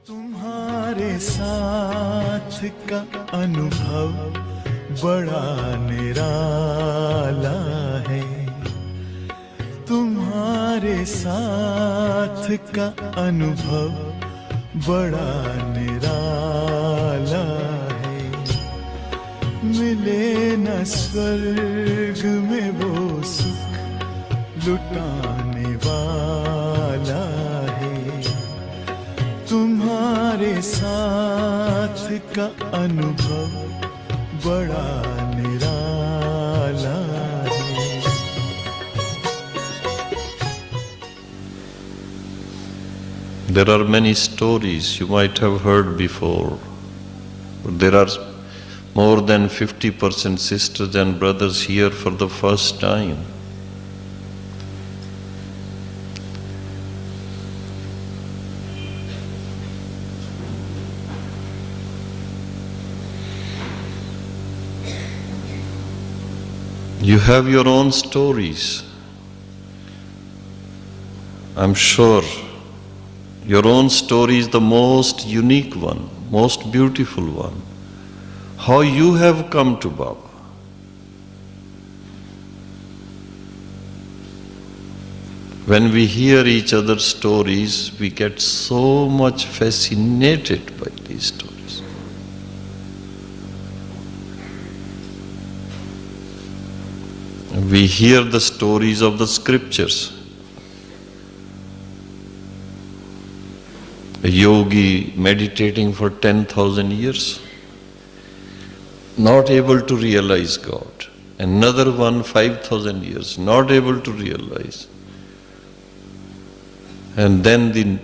तुम्हारे साथ का अनुभव बड़ा निराला है। तुम्हारे साथ का अनुभव बड़ा निराला है। मिले न स्वर्ग में वो सुख लुटाने वाला है। तुम्हारे साथ का अनुभव बड़ा निराला है। There are many stories you might have heard before. There are more than 50% sisters and brothers here for the first time. You have your own stories. I'm sure your own story is the most unique one, most beautiful one. How you have come to Baba. When we hear each other's stories, we get so much fascinated by these stories. We hear the stories of the scriptures. A yogi meditating for 10,000 years, not able to realize God. Another one 5,000 years, not able to realize. And then the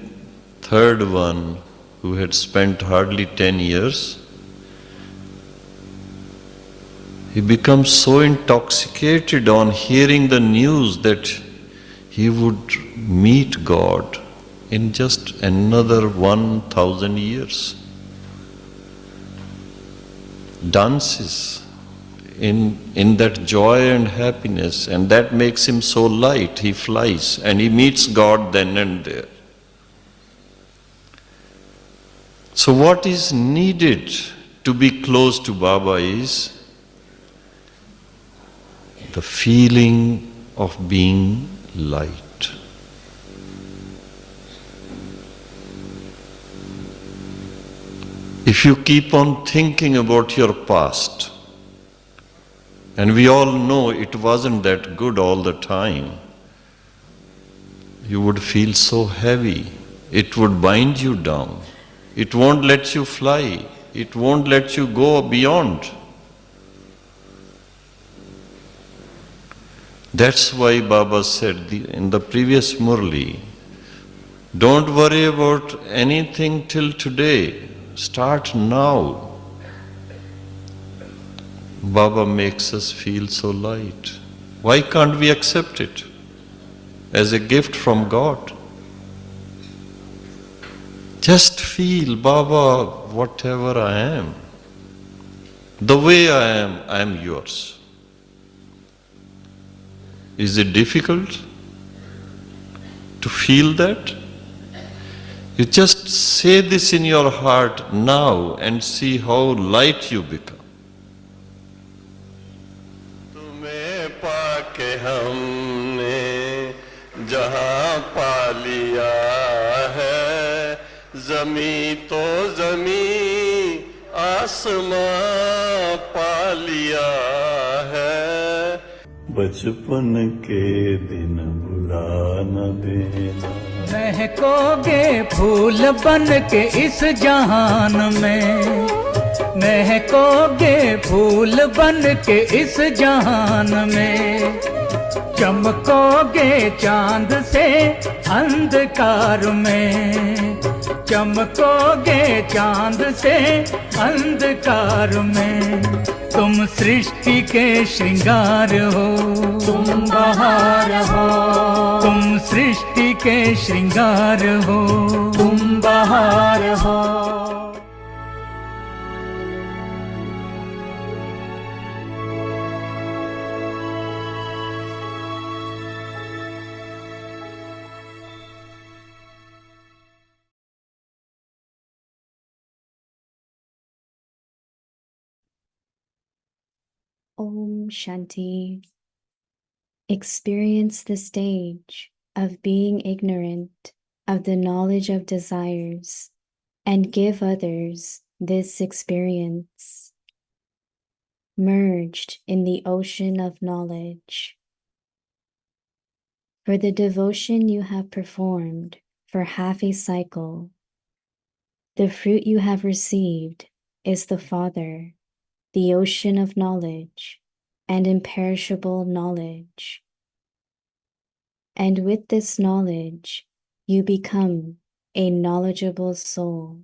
third one, who had spent hardly 10 years, he becomes so intoxicated on hearing the news that he would meet God in just another 1,000 years. Dances in that joy and happiness, and that makes him so light. He flies and he meets God then and there. So what is needed to be close to Baba is the feeling of being light. If you keep on thinking about your past, and we all know it wasn't that good all the time, you would feel so heavy. It would bind you down. It won't let you fly. It won't let you go beyond. That's why Baba said in the previous Murli, don't worry about anything till today. Start now. Baba makes us feel so light. Why can't we accept it as a gift from God? Just feel, Baba, whatever I am, the way I am yours. Is it difficult to feel that? You just say this in your heart now and see how light you become. तुम्हें पाके हमने जहाँ पा लिया है, ज़मीं तो ज़मीं आसमां पा लिया है। बचपन के दिन भुला न देना। महकोगे फूल बन के इस जहान में, महकोगे फूल बन के इस जहान में, चमकोगे चांद से अंधकार में, चमकोगे चांद से अंधकार में। तुम सृष्टि के श्रृंगार हो, तुम बहार हो, तुम सृष्टि के श्रृंगार हो, तुम बहार हो। Om Shanti. Experience the stage of being ignorant of the knowledge of desires and give others this experience. Merged in the ocean of knowledge. For the devotion you have performed for half a cycle, the fruit you have received is the Father, the ocean of knowledge, and imperishable knowledge. And with this knowledge, you become a knowledgeable soul.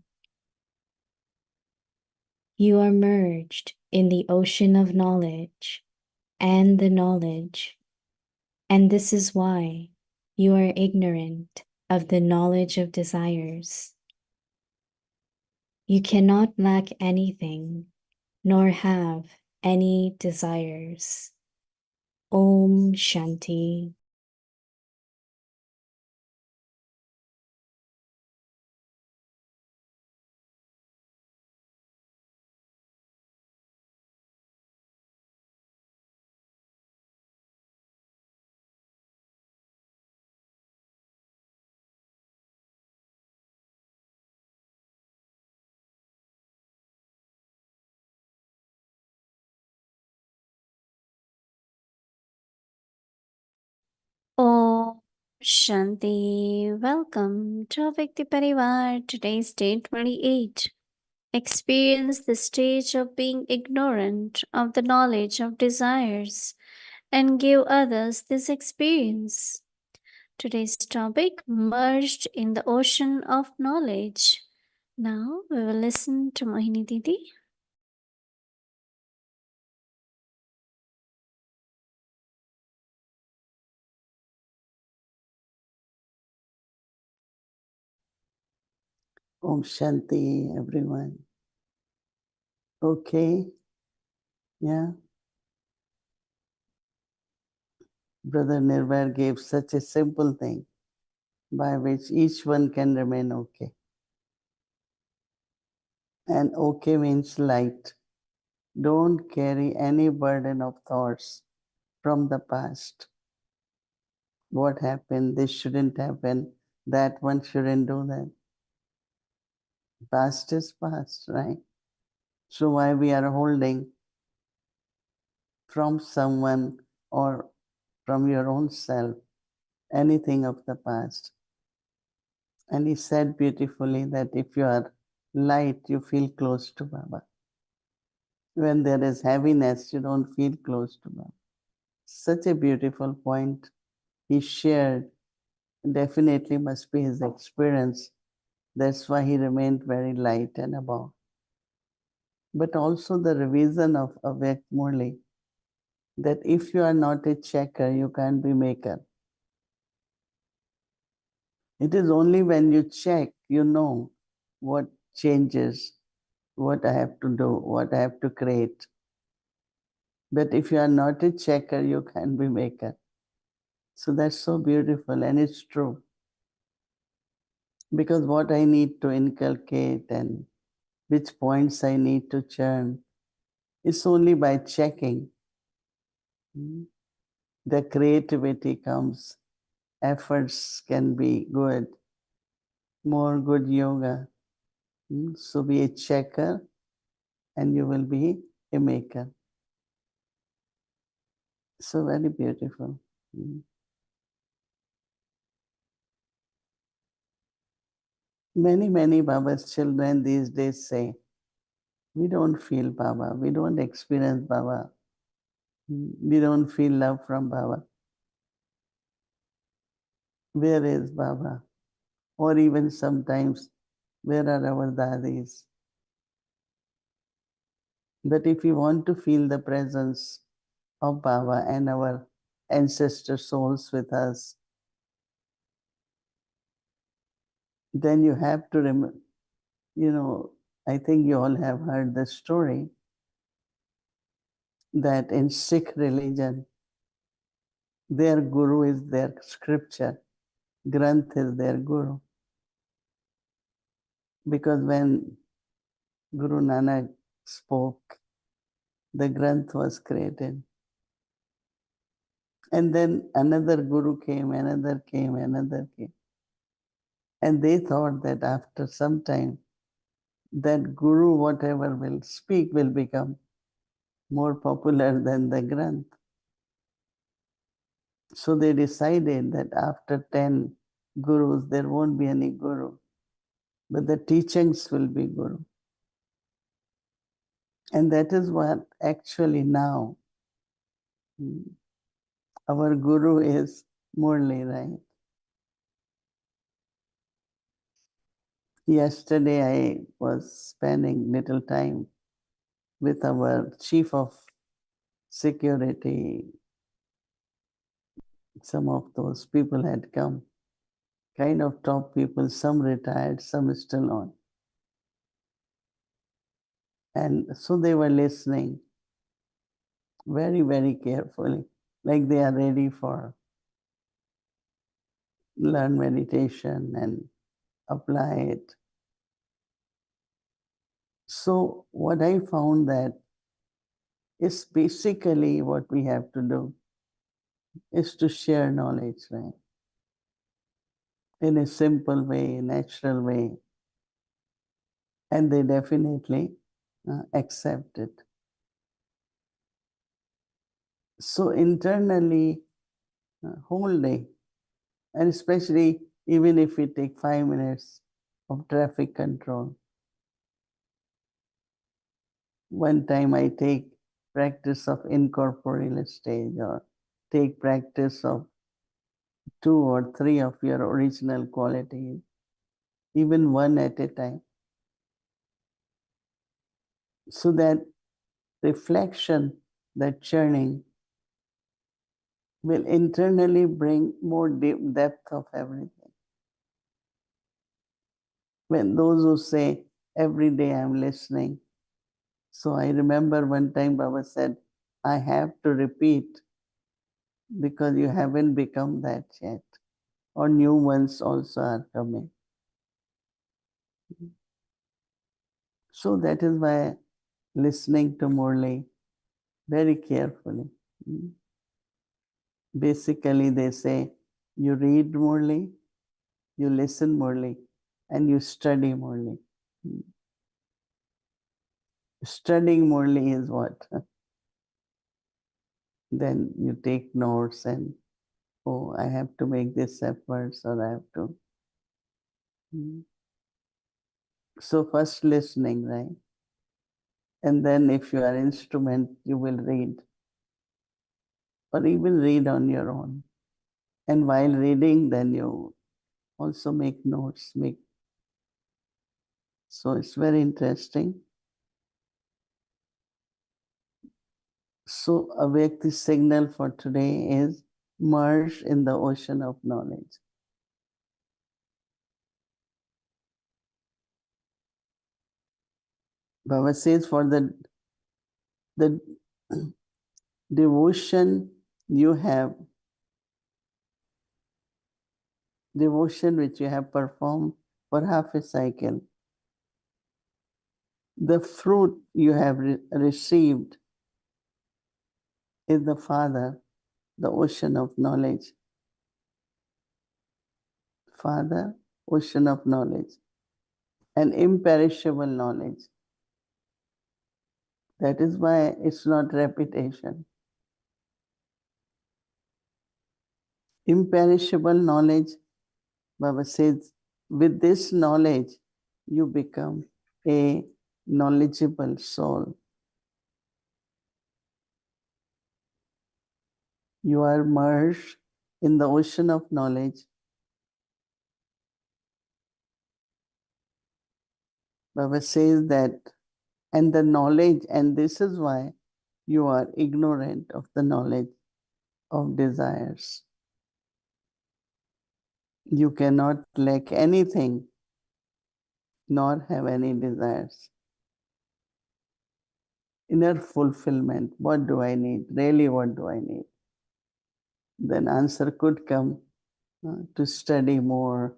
You are merged in the ocean of knowledge and the knowledge, and this is why you are ignorant of the knowledge of desires. You cannot lack anything, nor have any desires. Om Shanti. Om Shanti. Welcome to Avyakt Parivar. Today's day 28. Experience the stage of being ignorant of the knowledge of desires and give others this experience. Today's topic, merged in the ocean of knowledge. Now we will listen to Mohini Didi. Om Shanti, everyone. Okay, yeah. Brother Nirvair gave such a simple thing by which each one can remain okay. And okay means light. Don't carry any burden of thoughts from the past. What happened? This shouldn't happen. That one shouldn't do that. Past is past, right? So why we are holding from someone or from your own self anything of the past? And he said beautifully that if you are light, you feel close to Baba. When there is heaviness, you don't feel close to Baba. Such a beautiful point he shared. Definitely must be his experience. That's why he remained very light and above. But also the revision of Avyakt Murli, that if you are not a checker, you can't be maker. It is only when you check, you know what changes, what I have to do, what I have to create. But if you are not a checker, you can't be maker. So that's so beautiful, and it's true. Because what I need to inculcate and which points I need to churn, it's only by checking. The creativity comes, efforts can be good, more good yoga. So be a checker and you will be a maker. So very beautiful. Many Baba's children these days say, we don't feel Baba, we don't experience Baba, we don't feel love from Baba. Where is Baba? Or even sometimes, where are our dadis? But if we want to feel the presence of Baba and our ancestor souls with us, then you have to remember, I think you all have heard the story that in Sikh religion, their guru is their scripture. Granth is their guru. Because when Guru Nanak spoke, the Granth was created. And then another guru came, another came, another came. And they thought that after some time, that guru, whatever will speak, will become more popular than the Granth. So they decided that after 10 gurus, there won't be any guru, but the teachings will be guru. And that is what actually now our guru is Murli, right? Yesterday I was spending little time with our chief of security. Some of those people had come, kind of top people, some retired, some still on. And so they were listening very, very carefully, like they are ready for learn meditation and apply it. So what I found that is basically what we have to do is to share knowledge, right? In a simple way, natural way. And they definitely accept it. So internally, whole day, and especially even if we take 5 minutes of traffic control. One time I take practice of incorporeal stage or take practice of 2 or 3 of your original qualities, even one at a time. So that reflection, that churning, will internally bring more deep depth of everything. When those who say, every day I'm listening. So I remember one time Baba said, I have to repeat because you haven't become that yet. Or new ones also are coming. So that is why listening to Murli very carefully. Basically they say, you read Murli, you listen Murli, and you study Murli. Studying Murli is what? Then you take notes and, oh, I have to make this efforts or I have to. So first listening, right? And then if you are instrument, you will read. Or even read on your own. And while reading, then you also make notes. So it's very interesting. So Avyakti's signal for today is merge in the ocean of knowledge. Baba says for the devotion you have, devotion which you have performed for half a cycle, the fruit you have received is the Father, the ocean of knowledge. Father, ocean of knowledge, an imperishable knowledge. That is why it's not repetition. Imperishable knowledge, Baba says, with this knowledge, you become a knowledgeable soul. You are merged in the ocean of knowledge. Baba says that, and the knowledge, and this is why you are ignorant of the knowledge of desires. You cannot lack anything, nor have any desires. Inner fulfillment, what do I need? Really, what do I need? Then answer could come to study more,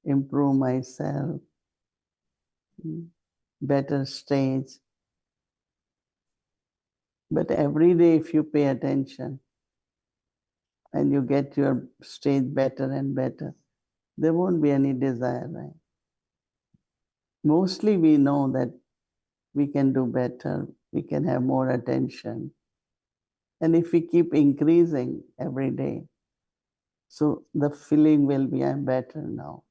improve myself, better stage. But every day, if you pay attention and you get your stage better and better, there won't be any desire, right? Mostly we know that we can do better, we can have more attention. And if we keep increasing every day, so the feeling will be, I'm better now.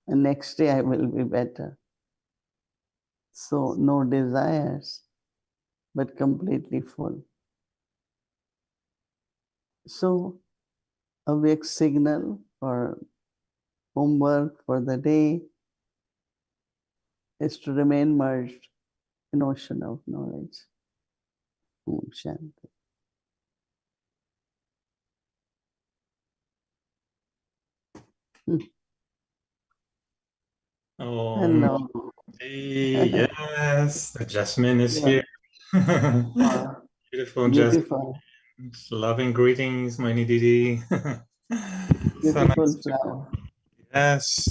And next day I will be better. So no desires, but completely full. So Avyakt signal for homework for the day is to remain merged in ocean of knowledge. Om Shanti. Oh, Hello. yes, the jasmine is Yeah. here. Wow. Beautiful jasmine. Beautiful, Loving greetings, Mohini Didi. So beautiful nice. flower. Yes,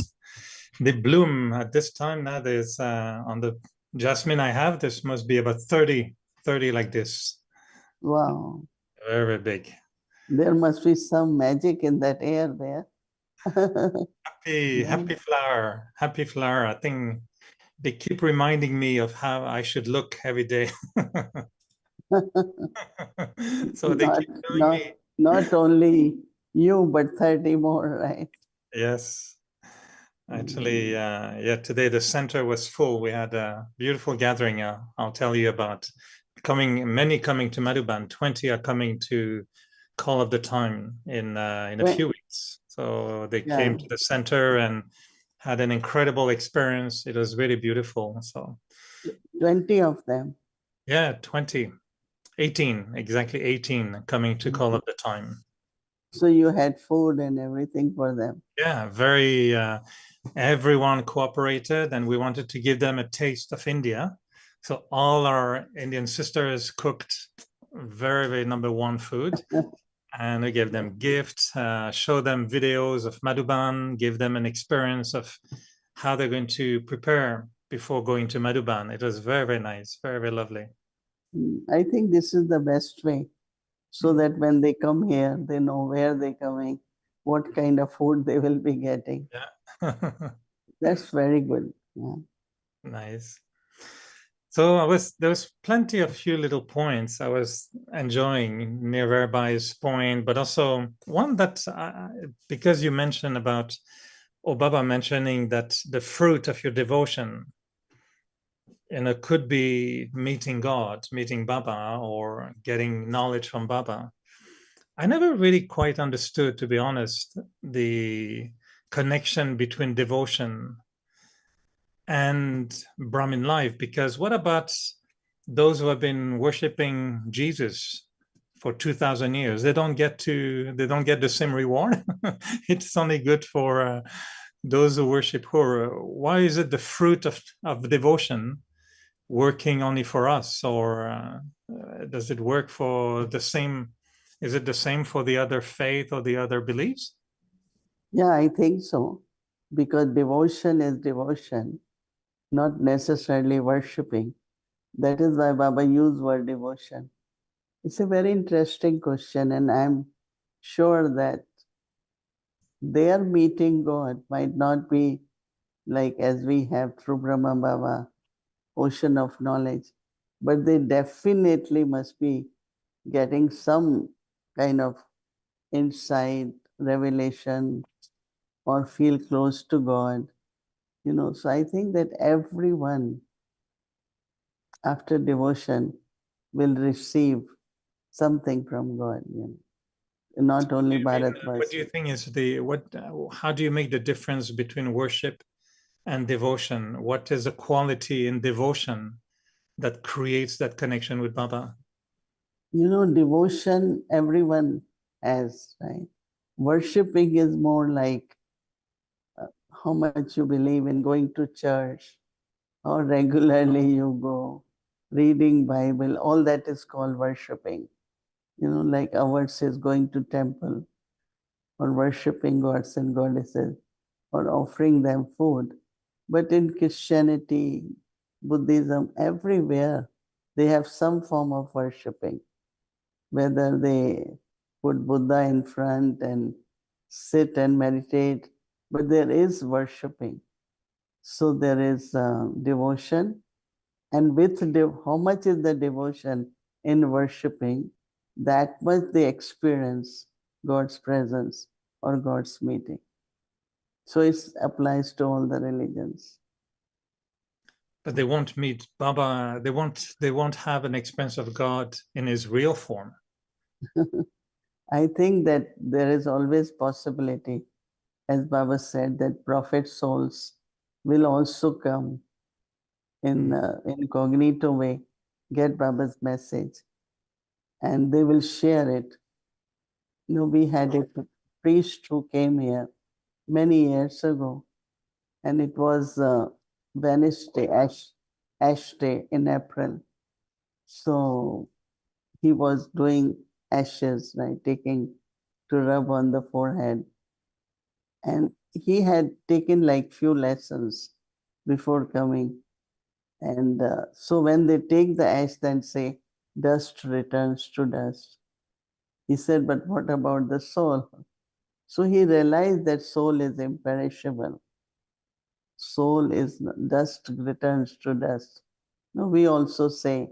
they bloom at this time now. There's on the jasmine I have, this must be about 30 like this. Wow. Very big. There must be some magic in that air there. Happy flower. Happy flower. I think they keep reminding me of how I should look every day. So they not, keep telling not, me, not only you, but 30 more, right? yes. Actually, yeah, today the center was full. We had a beautiful gathering. I'll tell you about many coming to Madhuban. 20 are coming to Call of the Time in a few weeks. So they came to the center and had an incredible experience. It was really beautiful. So 20 of them. yeah, 20, 18, exactly 18 coming to Call of the Time. So you had food and everything for them. Yeah, very, everyone cooperated and we wanted to give them a taste of India. So all our Indian sisters cooked very, very number one food. And we gave them gifts, show them videos of Madhuban, give them an experience of how they're going to prepare before going to Madhuban. It was very, very nice, very, very lovely. I think this is the best way, so that when they come here, they know where they're coming, what kind of food they will be getting. Yeah. That's very good. Yeah. Nice. So there was plenty of few little points I was enjoying Mirabai point, but also one that because you mentioned about, or Baba mentioning that the fruit of your devotion, could be meeting God, meeting Baba, or getting knowledge from Baba. I never really quite understood, to be honest, the connection between devotion and Brahmin life, because what about those who have been worshiping Jesus for 2000 years? They don't get the same reward. It's only good for those who worship her. Why is it the fruit of devotion working only for us, or does it work for the same? Is it the same for the other faith or the other beliefs? Yeah, I think so. Because devotion is devotion, not necessarily worshipping. That is why Baba used word devotion. It's a very interesting question, and I'm sure that their meeting God might not be like as we have through Brahma Baba, ocean of knowledge, but they definitely must be getting some kind of insight, revelation, or feel close to God. So I think that everyone after devotion will receive something from God. Not only Bharat What do you think is how do you make the difference between worship and devotion? What is a quality in devotion that creates that connection with Baba? Devotion everyone has, right? Worshipping is more like how much you believe in going to church, how regularly you go, reading Bible, all that is called worshipping. Like ours is going to temple or worshipping gods and goddesses or offering them food. But in Christianity, Buddhism, everywhere, they have some form of worshipping, whether they put Buddha in front and sit and meditate, but there is worshipping. So there is devotion, and with how much is the devotion in worshipping, that much they experience God's presence or God's meeting. So it applies to all the religions. But they won't meet Baba. They won't have an experience of God in his real form. I think that there is always possibility, as Baba said, that prophet souls will also come in incognito way, get Baba's message, and they will share it. You know, we had a priest who came here many years ago, and it was Wednesday, Ash Day in April. So he was doing ashes, right, taking to rub on the forehead. And he had taken like few lessons before coming. And so when they take the ash, then say, dust returns to dust. He said, but what about the soul? So he realized that soul is imperishable. Soul is dust returns to dust. No, we also say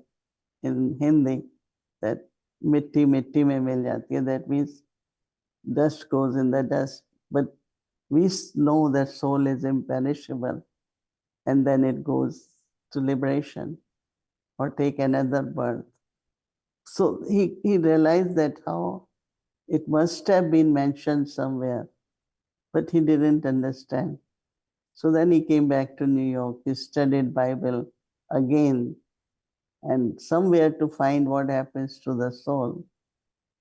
in Hindi that mitti mitti mein mil jati hai. That means dust goes in the dust. But we know that soul is imperishable, and then it goes to liberation or take another birth. So he realized that how it must have been mentioned somewhere, but he didn't understand. So then he came back to New York. He studied Bible again, and somewhere to find what happens to the soul,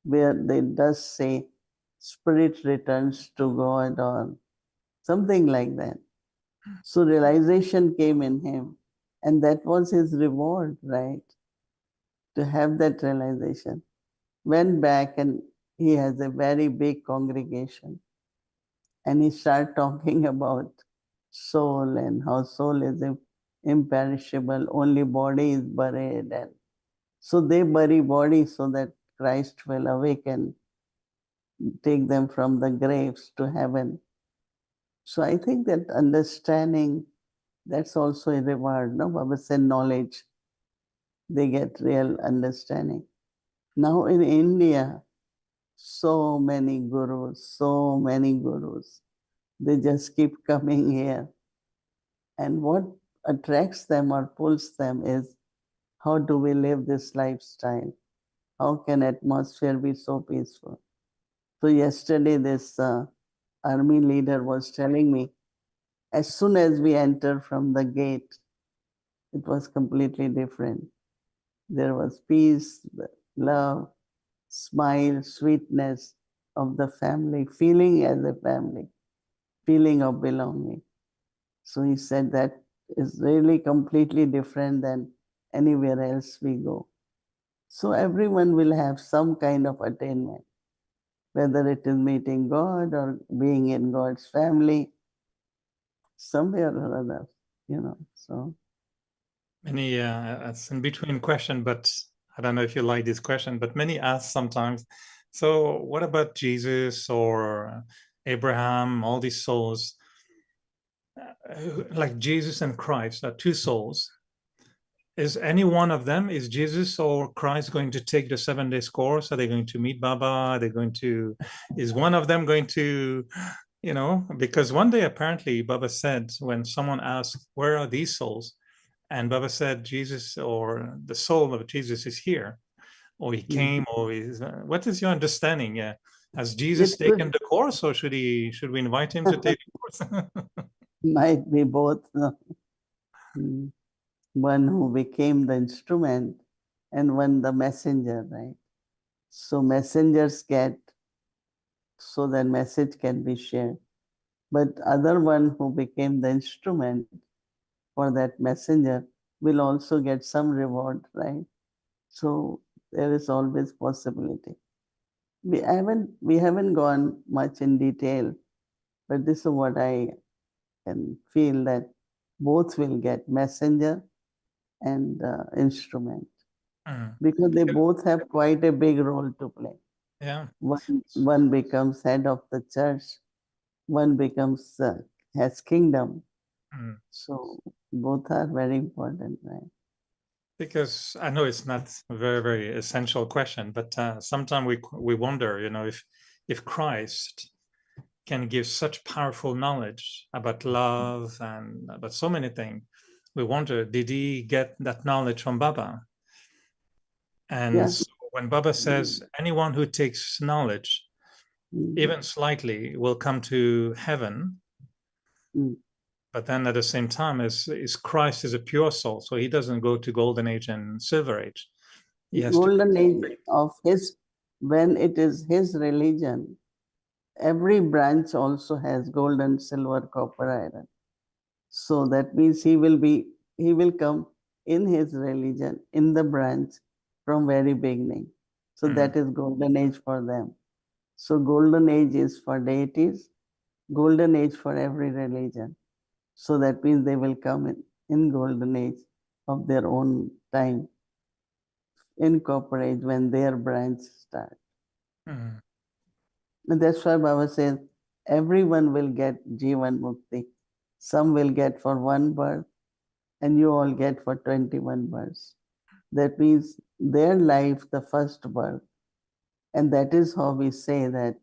where they does say spirit returns to God or something like that. So realization came in him, and that was his reward, right? To have that realization. Went back, and he has a very big congregation, and he started talking about soul and how soul is imperishable, only body is buried. And so they bury body so that Christ will awaken, take them from the graves to heaven. So I think that understanding, that's also a reward. No, Baba said knowledge. They get real understanding. Now in India, so many gurus. They just keep coming here. And what attracts them or pulls them is, how do we live this lifestyle? How can atmosphere be so peaceful? So yesterday this army leader was telling me, as soon as we enter from the gate, it was completely different. There was peace, love, smile, sweetness of the family, feeling as a family, feeling of belonging. So he said that is really completely different than anywhere else we go. So everyone will have some kind of attainment, whether it is meeting God or being in God's family, somewhere or other, you know. So Many, it's in between question, but I don't know if you like this question, but many ask sometimes, so what about Jesus or Abraham, all these souls? Like Jesus and Christ are two souls. Is any one of them, is Jesus or Christ going to take the 7 days course? Are they going to meet Baba? Are they going to, is one of them going to, you know, because one day apparently Baba said, when someone asked, where are these souls? And Baba said, Jesus or the soul of Jesus is here, or he came, or is, what is your understanding? Yeah. Has Jesus taken the course, or should we invite him to take the course? might be both. One who became the instrument and one the messenger, right? So messengers get, so that message can be shared. But other one who became the instrument for that messenger will also get some reward, right? So there is always possibility. We haven't gone much in detail, but this is what I can feel, that both will get messenger and instrument. because they both have quite a big role to play. Yeah. One becomes head of the church, one becomes has kingdom. So both are very important, right? Because I know it's not a very, very essential question, but sometimes we wonder, if Christ can give such powerful knowledge about love and about so many things, we wonder, did he get that knowledge from Baba? And Yeah. so when Baba says, anyone who takes knowledge, even slightly, will come to heaven. But then at the same time, is Christ is a pure soul, so he doesn't go to golden age and silver age. He has golden age of his, when it is his religion, every branch also has golden, silver, copper, iron. So that means he will come in his religion, in the branch from very beginning. So that is golden age for them. So golden age is for deities, golden age for every religion. So that means they will come in golden age of their own time, in copper age when their branch starts. And that's why Baba says everyone will get Jivan Mukti. Some will get for one birth, and you all get for 21 births. That means their life, the first birth. And that is how we say that,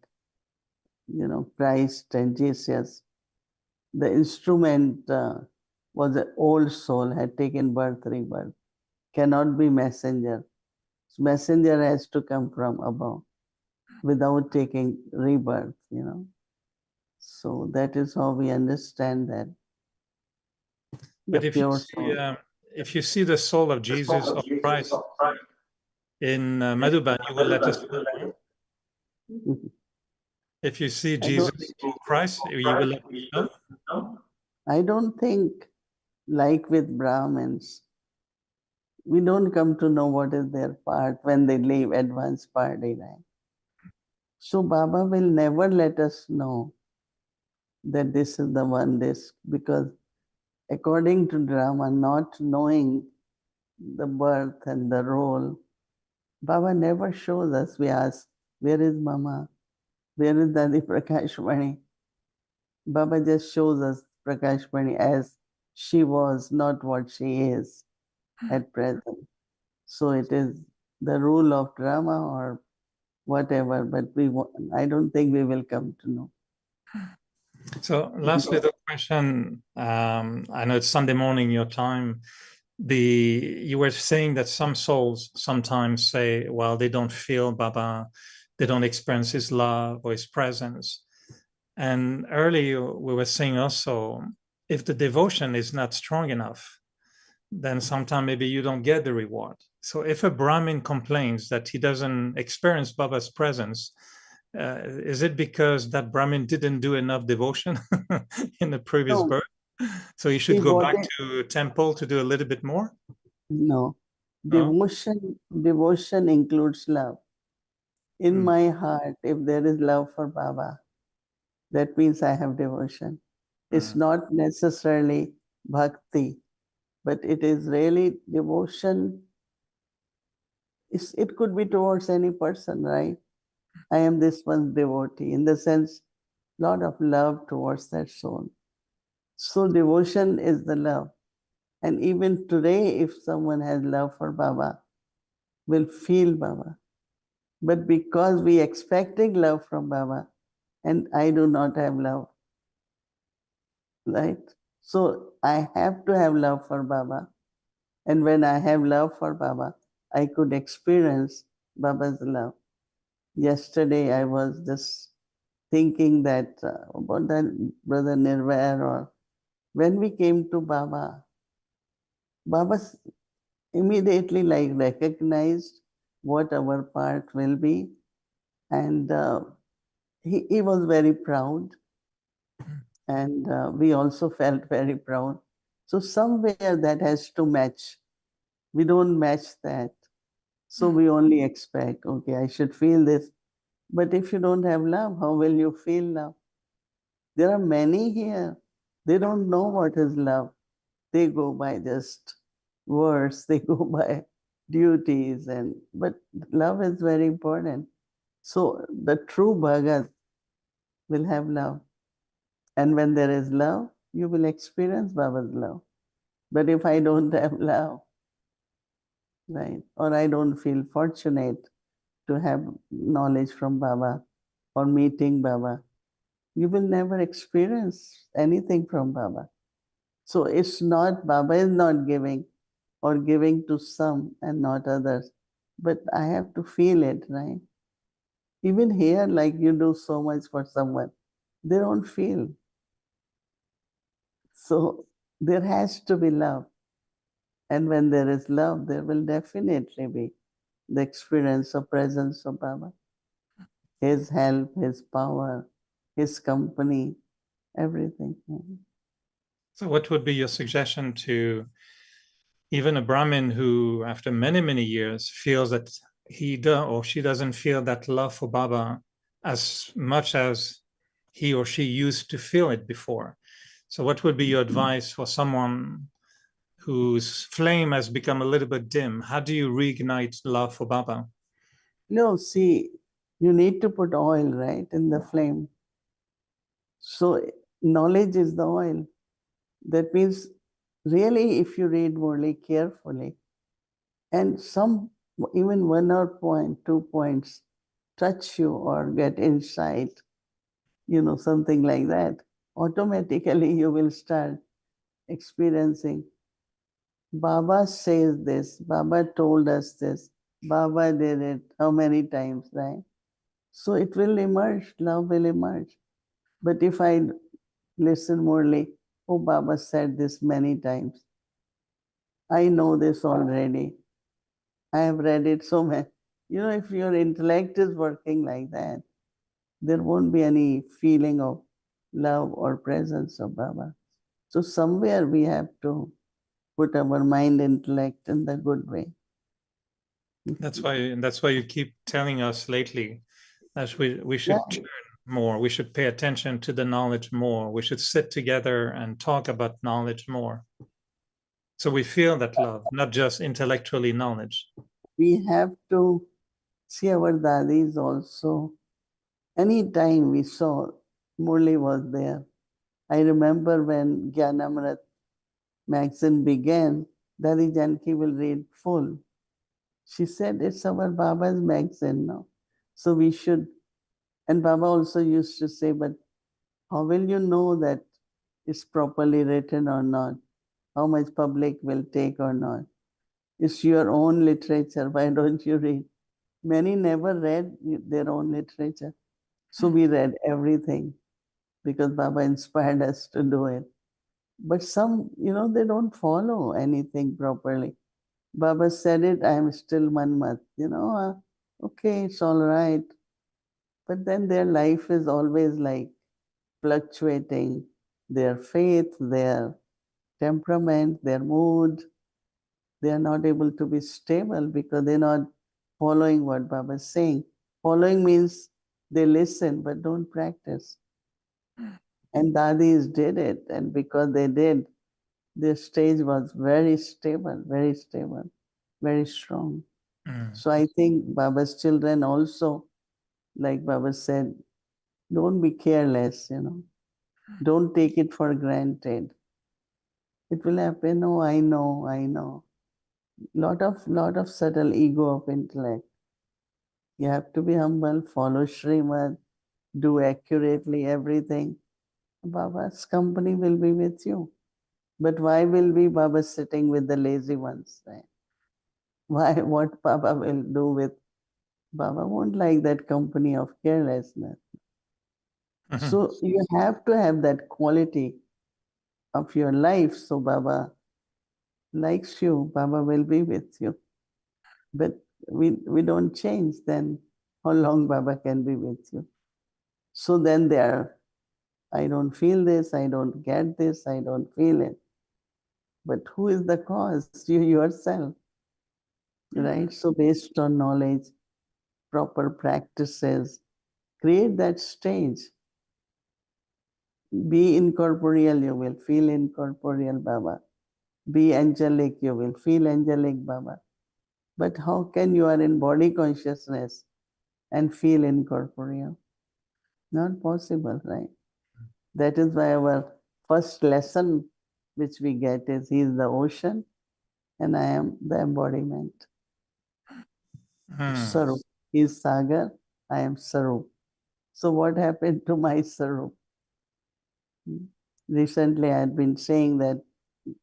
Christ and Jesus, the instrument was an old soul, had taken birth, rebirth, cannot be messenger. Messenger has to come from above without taking rebirth, So that is how we understand that. But if you see the soul of Jesus or Christ in Madhuban, you will let us know. If you see Jesus or Christ, you will let us know. I don't think, like with Brahmins, we don't come to know what is their part when they leave advanced party, right? So Baba will never let us know that this is the one, because according to drama, not knowing the birth and the role, Baba never shows us. We ask, where is Mama? Where is Dadi Prakashmani? Baba just shows us Prakashmani as she was, not what she is at present. So it is the rule of drama or whatever, but I don't think we will come to know. So last little question. I know it's Sunday morning your time. You were saying that some souls sometimes say, well, they don't feel Baba, they don't experience his love or his presence. And earlier we were saying also, if the devotion is not strong enough, then sometimes maybe you don't get the reward. So if a Brahmin complains that he doesn't experience Baba's presence, is it because that Brahmin didn't do enough devotion in the previous birth? So he should go back to temple to do a little bit more? No. Devotion includes love. In my heart, if there is love for Baba, that means I have devotion. It's not necessarily bhakti, but it is really devotion. It could be towards any person, right? I am this one's devotee, in the sense, lot of love towards that soul. So devotion is the love. And even today, if someone has love for Baba, will feel Baba. But because we expecting love from Baba, and I do not have love, right? So I have to have love for Baba. And when I have love for Baba, I could experience Baba's love. Yesterday, I was just thinking that about that Brother Nirvair, or when we came to Baba, Baba immediately recognized what our part will be, and he was very proud, and we also felt very proud. So somewhere that has to match. We don't match that. So we only expect, okay, I should feel this. But if you don't have love, how will you feel love? There are many here. They don't know what is love. They go by just words. They go by duties, but love is very important. So the true Bhagat will have love. And when there is love, you will experience Baba's love. But if I don't have love, right, or I don't feel fortunate to have knowledge from Baba or meeting Baba, you will never experience anything from Baba. So it's not, Baba is not giving or giving to some and not others, but I have to feel it, right? Even here, like you do so much for someone, they don't feel. So there has to be love. And when there is love, there will definitely be the experience of presence of Baba, his help, his power, his company, everything. So, what would be your suggestion to even a Brahmin who, after many, many years, feels that he or she doesn't feel that love for Baba as much as he or she used to feel it before? So, what would be your advice for someone whose flame has become a little bit dim? How do you reignite love for Baba? No, see, you need to put oil, right, in the flame. So knowledge is the oil. That means really if you read Murli carefully and some, even 1 or 2 points touch you or get insight, something like that, automatically you will start experiencing. Baba says this, Baba told us this, Baba did it, how many times, right? So it will emerge, love will emerge. But if I listen morely, oh, Baba said this many times, I know this already, I have read it so many. If your intellect is working like that, there won't be any feeling of love or presence of Baba. So somewhere we have to put our mind intellect in the good way. That's why you keep telling us lately that we should Yeah. turn more. We should pay attention to the knowledge more. We should sit together and talk about knowledge more. So we feel that love, not just intellectually knowledge. We have to see our dadis also. Any time we saw Murli was there. I remember when Gyanamrit magazine began, Dadi Janki will read full. She said, it's our Baba's magazine now. So we should, and Baba also used to say, but how will you know that it's properly written or not? How much public will take or not? It's your own literature. Why don't you read? Many never read their own literature. So we read everything because Baba inspired us to do it. But some, they don't follow anything properly. Baba said it, I am still Manmat. Okay, it's all right. But then their life is always like fluctuating. Their faith, their temperament, their mood, they are not able to be stable because they're not following what Baba is saying. Following means they listen but don't practice. And Dadis did it, and because they did, their stage was very stable, very strong. So I think Baba's children also, like Baba said, don't be careless, Don't take it for granted. It will happen, oh, I know. Lot of subtle ego of intellect. You have to be humble, follow Srimad, do accurately everything. Baba's company will be with you. But why will be Baba sitting with the lazy ones? Right? Why? What Baba will do with Baba won't like that company of carelessness. So you have to have that quality of your life. So Baba likes you, Baba will be with you. But we don't change, then how long Baba can be with you? So then there, I don't feel this, I don't get this, I don't feel it. But who is the cause? You yourself. Right? So based on knowledge, proper practices, create that stage. Be incorporeal, you will feel incorporeal Baba. Be angelic, you will feel angelic Baba. But how can you are in body consciousness and feel incorporeal? Not possible, right? That is why our first lesson which we get is He is the ocean and I am the embodiment. Sarup. He is Sagar, I am Sarup. So what happened to my Sarup? Recently I had been saying that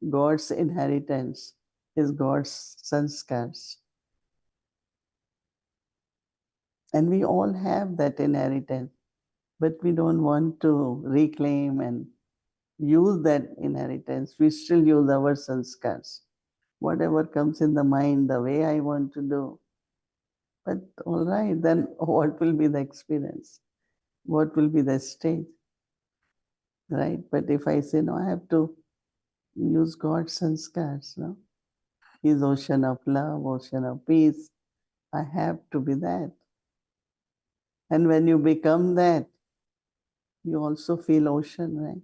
God's inheritance is God's sanskars. And we all have that inheritance, but we don't want to reclaim and use that inheritance. We still use our sanskars. Whatever comes in the mind, the way I want to do. But all right, then what will be the experience? What will be the state? Right? But if I say, no, I have to use God's sanskars, no? He's ocean of love, ocean of peace. I have to be that. And when you become that, you also feel ocean, right?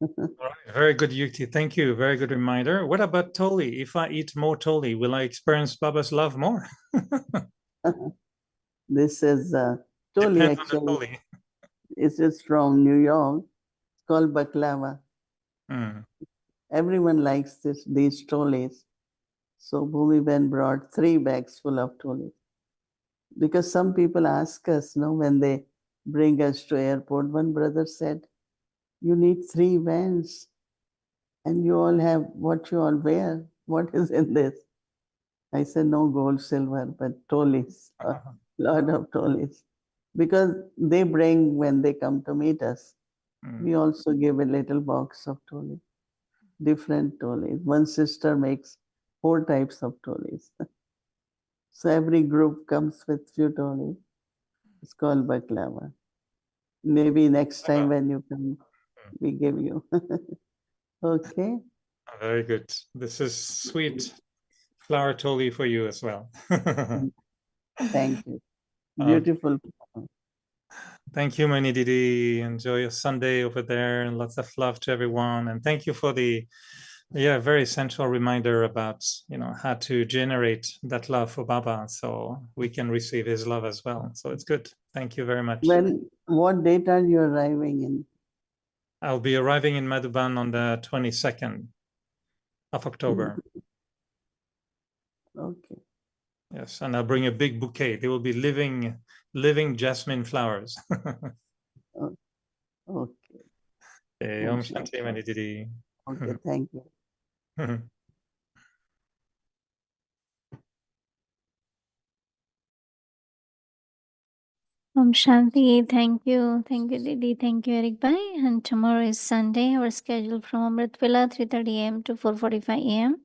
All right, very good, Yukti. Thank you. Very good reminder. What about Toli? If I eat more Toli, will I experience Baba's love more? This is Toli, Depends on the actually. Toli. It is from New York. It's called baklava. Everyone likes these tolis. So Bhumi Ben brought 3 bags full of tolis. Because some people ask us, when they bring us to airport, one brother said, you need 3 vans and you all have what you all wear. What is in this? I said, no gold, silver, but tolis, a lot of tolis. Because they bring when they come to meet us. We also give a little box of tolis, different tolis. One sister makes 4 types of tolis. So every group comes with few tolis. It's called baklava. Maybe next time when you come, we give you. Okay. Very good. This is sweet flower Toli for you as well. Thank you. Beautiful. Thank you, Mohini Didi. Enjoy your Sunday over there and lots of love to everyone. And thank you for the very essential reminder about, how to generate that love for Baba so we can receive his love as well. So it's good. Thank you very much. What date are you arriving in? I'll be arriving in Madhuban on the 22nd of October. Okay. Yes, and I'll bring a big bouquet. They will be living jasmine flowers. Okay. Om Shanti Mohini Didi. Okay, thank you. Om Shanti, thank you. Thank you, Didi. Thank you, Eric Bhai. And tomorrow is Sunday. Our schedule from Amrit Villa, 3:30 a.m. to 4:45 a.m.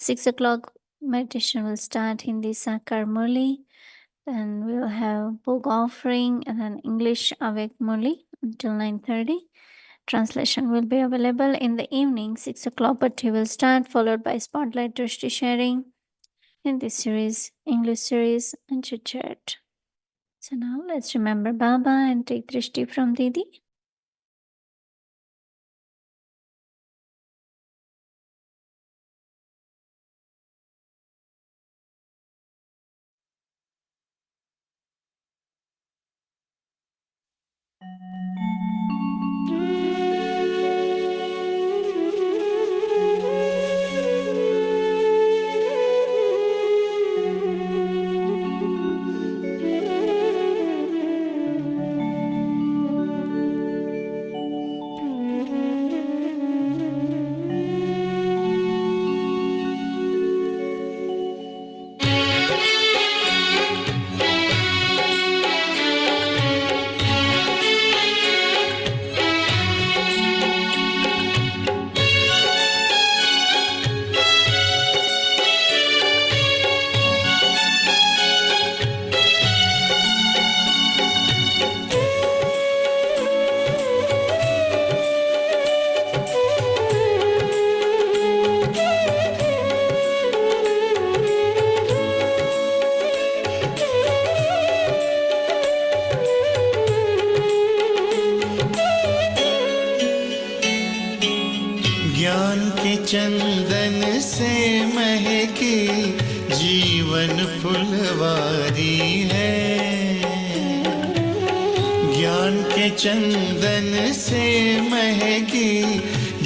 6 o'clock meditation will start Hindi Sakar Murli. Then we'll have book offering and then English Avyakt Murli until 9:30. Translation will be available in the evening, 6 o'clock, but he will start, followed by Spotlight Drishti sharing, Hindi series, English series, and chit chat. So now let's remember Baba and take Drishti from Didi. ज्ञान के चंदन से महकी जीवन फुलवारी है। ज्ञान के चंदन से महकी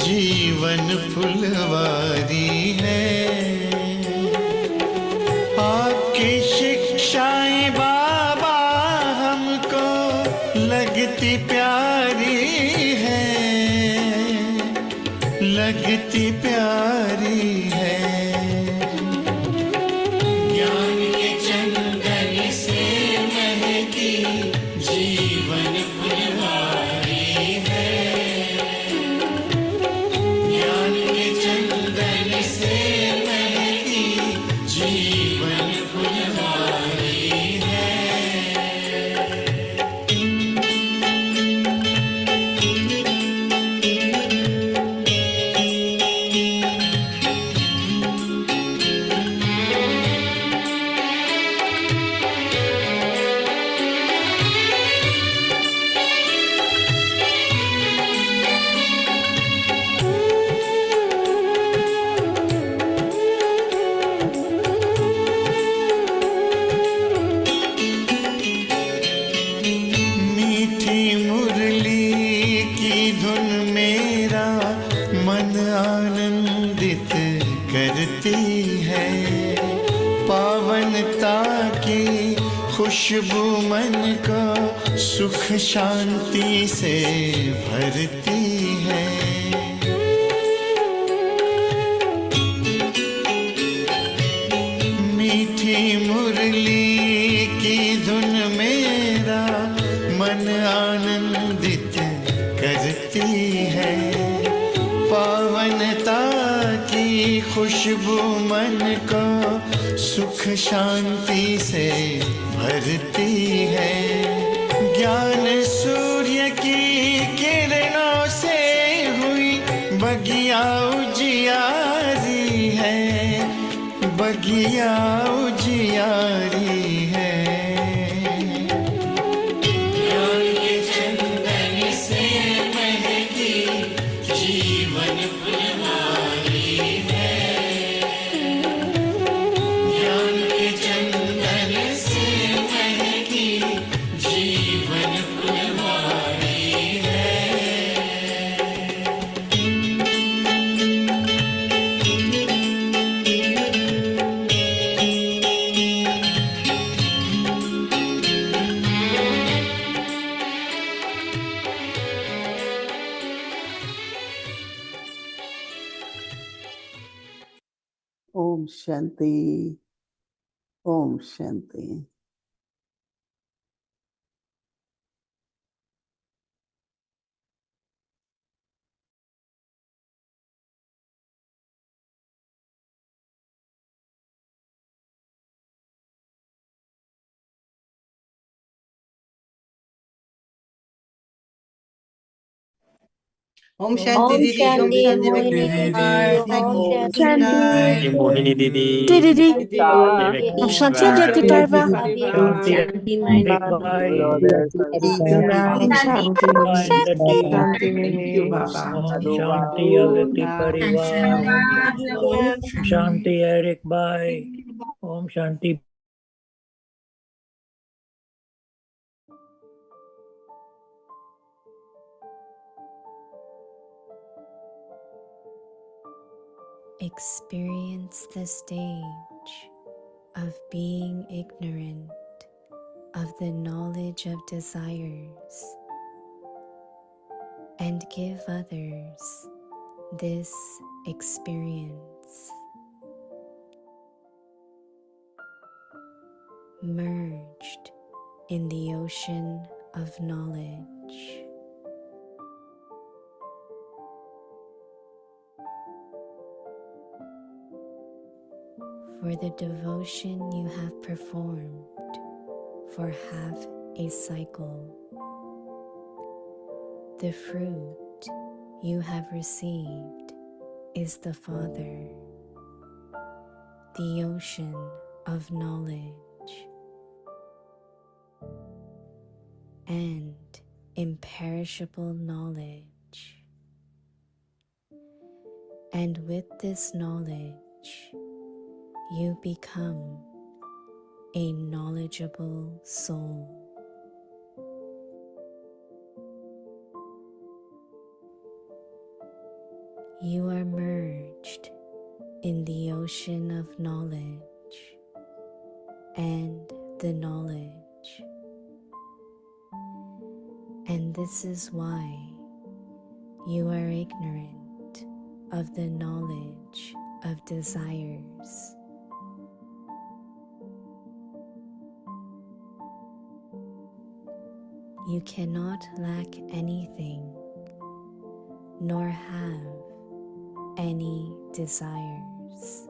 जीवन फुलवारी है। आपकी शिक्षाएं बाबा हमको लगती प्यारी है, लगती प्यारी है। ज्ञान के चंदन से महकी जीवन फुलवारी है। ज्ञान के चंदन से महकी जीवन फुलवारी है। मीठी मुरली की धुन मेरा मन आनंदित करती है। पावनता की खुशबू मन को सुख शांति से भरती है। मीठी मुरली की धुन मेरा मन आनंदित करती है। पावनता की खुशबू मन को सुख शांति से भरती है। ज्ञान सूर्य की किरणों से हुई बगिया उजियारी है, बगिया उजियारी है। ज्ञान के चंदन से महकी जीवन फुलवारी है। ज्ञान के चंदन से महकी जीवन फुलवारी है। Om Shanti. Om Shanti. Om Shanti Om Didi, Om Shanti, Shanti Mohini Didi, Bhakti. Om Shanti. Shanti. Mohini Didi. Didi. Om Shanti Shanti Avyakti Bye. Parva. Shanti Erik Om Shanti Shanti. Thank you, Baba. Om Shanti Avyakti Parivar Om Shanti Erik Bye Om Shanti Experience the stage of being ignorant of the knowledge of desires and give others this experience. Merged in the ocean of knowledge. For the devotion you have performed for half a cycle, the fruit you have received is the Father, the ocean of knowledge, and imperishable knowledge And with this knowledge, you become a knowledgeable soul. You are merged in the ocean of knowledge and the knowledge. And this is why you are ignorant of the knowledge of desires. You cannot lack anything, nor have any desires.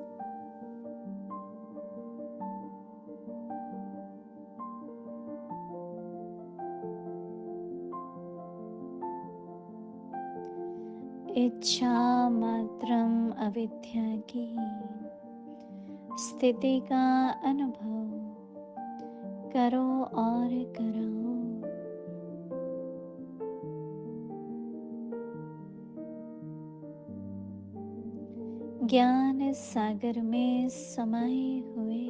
इच्छा मात्रम अविद्या की स्थिति का अनुभव करो और कराओ। ज्ञान सागर में समाये हुए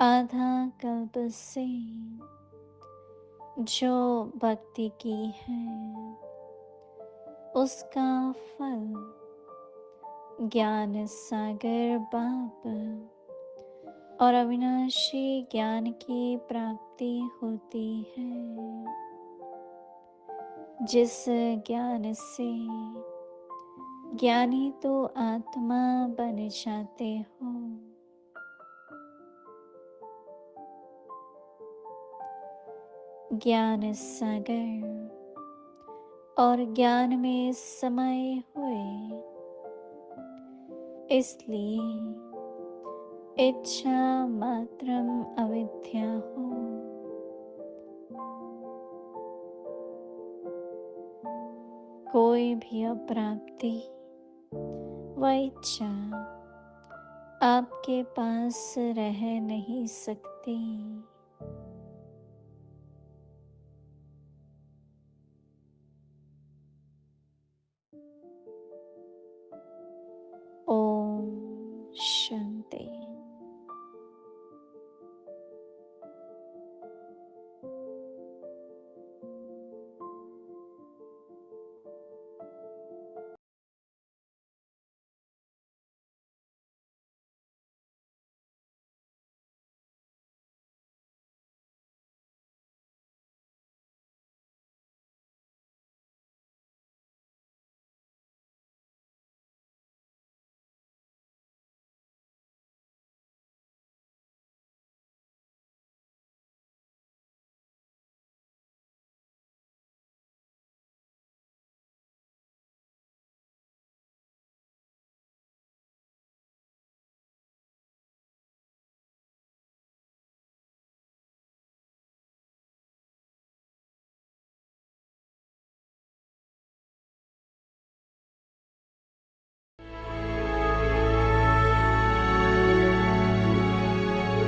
आधा कल्प से जो भक्ति की है उसका फल ज्ञान सागर बाप और अविनाशी ज्ञान की प्राप्ति होती है। जिस ज्ञान से ज्ञानी तो आत्मा बन जाते हो, ज्ञान सागर और ज्ञान में समाये हुए, इसलिए इच्छा मात्रम अविद्या हो। कोई भी अप्राप्ति व इच्छा आपके पास रह नहीं सकती।